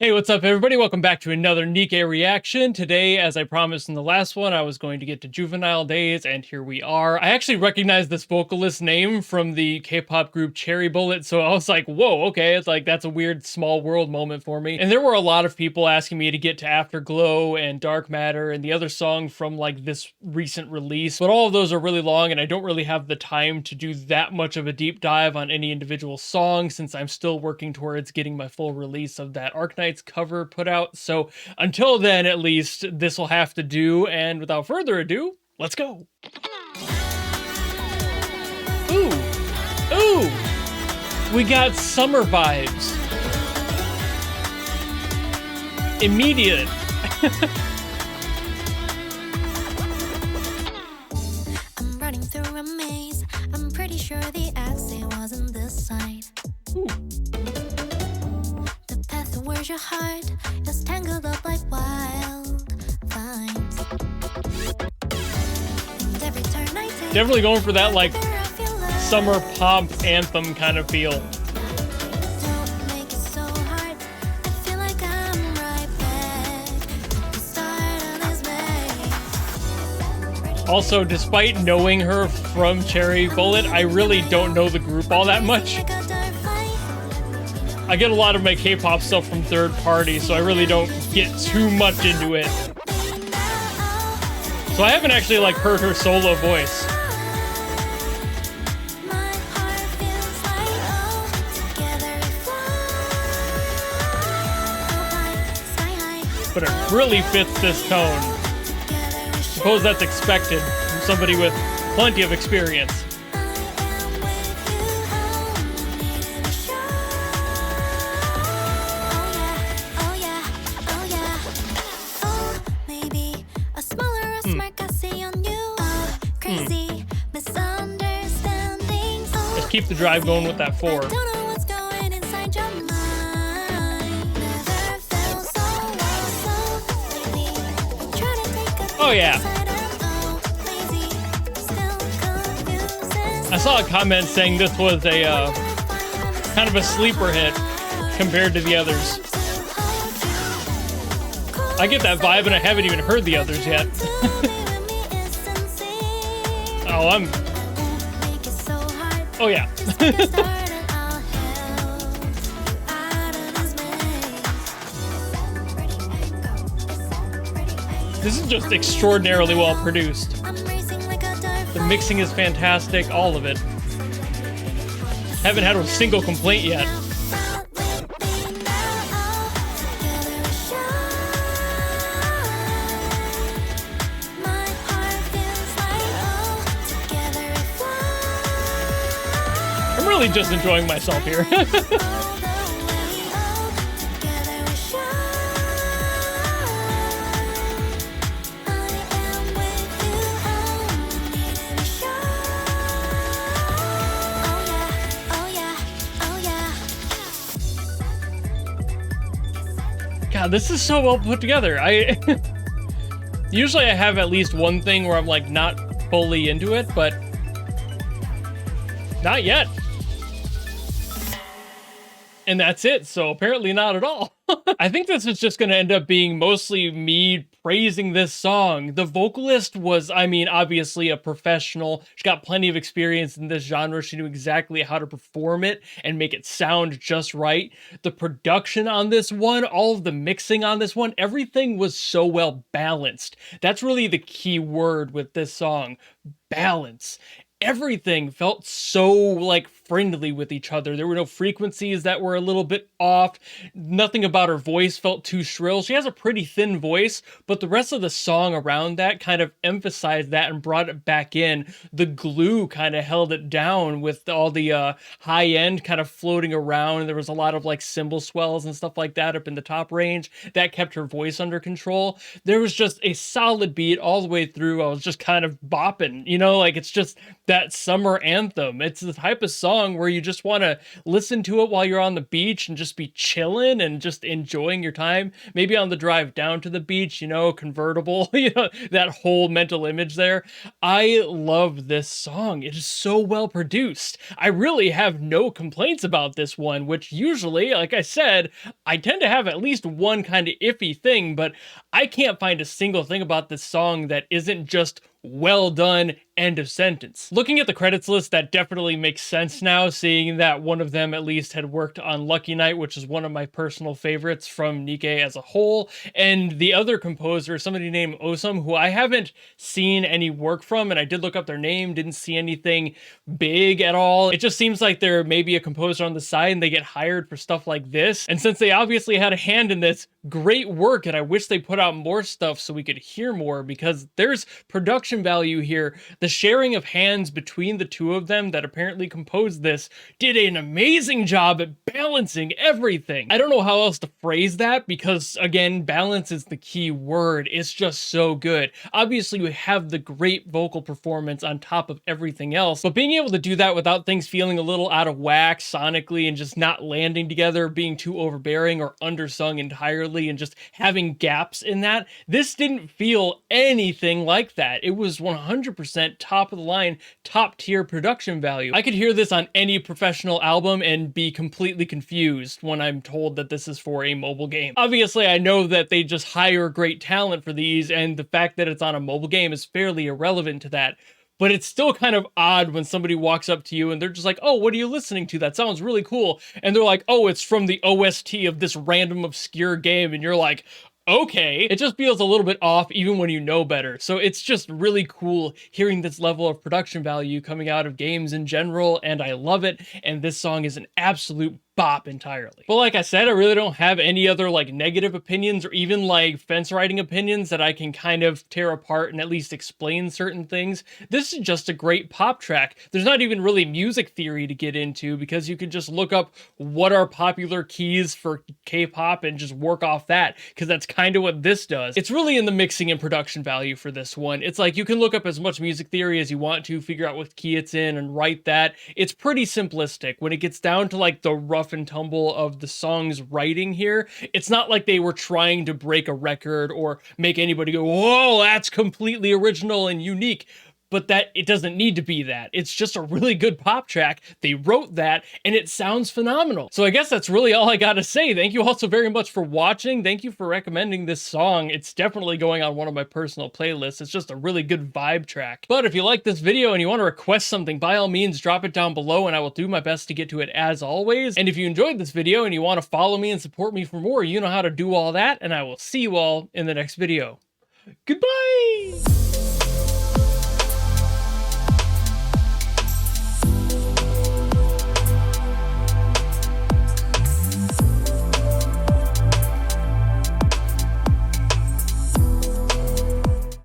Hey, what's up, everybody? Welcome back to another NIKKE reaction. Today, as I promised in the last one, I was going to get to Juvenile days, and here we are. I actually recognize this vocalist name from the K-pop group Cherry Bullet, so I was like, whoa, okay, it's like, that's a weird small world moment for me. And there were a lot of people asking me to get to Afterglow and Dark Matter and the other song from like this recent release, but all of those are really long, and I don't really have the time to do that much of a deep dive on any individual song since I'm still working towards getting my full release of that Arknights cover put out. So until then, at least, this will have to do. And without further ado, let's go. Ooh, ooh, we got summer vibes. Immediate. I'm running through a maze. I'm pretty sure the exit wasn't this side. Ooh. Where's your heart is tangled up like wild vines. And every turn I take, definitely going for that like summer like pop anthem kind of feel. don't make it so hard. I feel like I'm right back at the start of this maze. Also, despite knowing her from Cherry Bullet, I really don't know the group all that much. I get a lot of my K-pop stuff from third party, so I really don't get too much into it. So I haven't actually like heard her solo voice. But it really fits this tone. Suppose that's expected from somebody with plenty of experience. Just keep the drive going with that 4. Oh yeah. I saw a comment saying this was a kind of a sleeper hit compared to the others. I get that vibe and I haven't even heard the others yet. Oh yeah. This is just extraordinarily well produced. The mixing is fantastic, all of it. Haven't had a single complaint yet. I'm really just enjoying myself here. God, this is so well put together. Usually I have at least one thing where I'm like not fully into it, but not yet. And that's it, so apparently not at all. I think this is just gonna end up being mostly me praising this song. The vocalist was, I mean, obviously a professional. She got plenty of experience in this genre. She knew exactly how to perform it and make it sound just right. The production on this one, all of the mixing on this one, everything was so well balanced. That's really the key word with this song, balance. Everything felt so like friendly with each other. There were no frequencies that were a little bit off. Nothing about her voice felt too shrill. She has a pretty thin voice, but the rest of the song around that kind of emphasized that and brought it back in. The glue kind of held it down with all the high end kind of floating around. There was a lot of like cymbal swells and stuff like that up in the top range that kept her voice under control. There was just a solid beat all the way through. I was just kind of bopping, you know, like it's just that summer anthem. It's the type of song song where you just want to listen to it while you're on the beach and just be chilling and just enjoying your time. Maybe on the drive down to the beach, you know, convertible, you know, that whole mental image there. I love this song. It is so well produced. I really have no complaints about this one, which usually, like I said, I tend to have at least one kind of iffy thing, but I can't find a single thing about this song that isn't just well done, end of sentence. Looking at the credits list, that definitely makes sense now, seeing that one of them at least had worked on Lucky Night, which is one of my personal favorites from NIKKE as a whole, and the other composer, somebody named OSUM, who I haven't seen any work from, and I did look up their name, didn't see anything big at all. It just seems like they're maybe a composer on the side and they get hired for stuff like this, and since they obviously had a hand in this, great work, and I wish they put out more stuff so we could hear more, because there's production value here. The sharing of hands between the two of them that apparently composed this did an amazing job at balancing everything. I don't know how else to phrase that, because again, balance is the key word. It's just so good. Obviously, we have the great vocal performance on top of everything else, but being able to do that without things feeling a little out of whack sonically and just not landing together, being too overbearing or undersung entirely, and just having gaps in that, this didn't feel anything like that. It was 100% top of the line, top tier production value. I could hear this on any professional album and be completely confused when I'm told that this is for a mobile game. Obviously, I know that they just hire great talent for these, and the fact that it's on a mobile game is fairly irrelevant to that. But it's still kind of odd when somebody walks up to you and they're just like, oh, what are you listening to? That sounds really cool. And they're like, oh, it's from the OST of this random obscure game. And you're like, okay. It just feels a little bit off even when you know better. So it's just really cool hearing this level of production value coming out of games in general, and I love it. And this song is an absolute bop entirely. But like I said, I really don't have any other like negative opinions or even like fence riding opinions that I can kind of tear apart and at least explain certain things. This is just a great pop track. There's not even really music theory to get into, because you can just look up what are popular keys for K-pop and just work off that, because that's kind of what this does. It's really in the mixing and production value for this one. It's like you can look up as much music theory as you want to, figure out what key it's in and write that. It's pretty simplistic. When it gets down to like the rough and tumble of the song's writing here, it's not like they were trying to break a record or make anybody go, whoa, that's completely original and unique. But that it doesn't need to be that. It's just a really good pop track. They wrote that and it sounds phenomenal. So I guess that's really all I gotta say. Thank you all so very much for watching. Thank you for recommending this song. It's definitely going on one of my personal playlists. It's just a really good vibe track. But if you like this video and you want to request something, by all means drop it down below and I will do my best to get to it as always. And if you enjoyed this video and you want to follow me and support me for more, you know how to do all that, and I will see you all in the next video. Goodbye!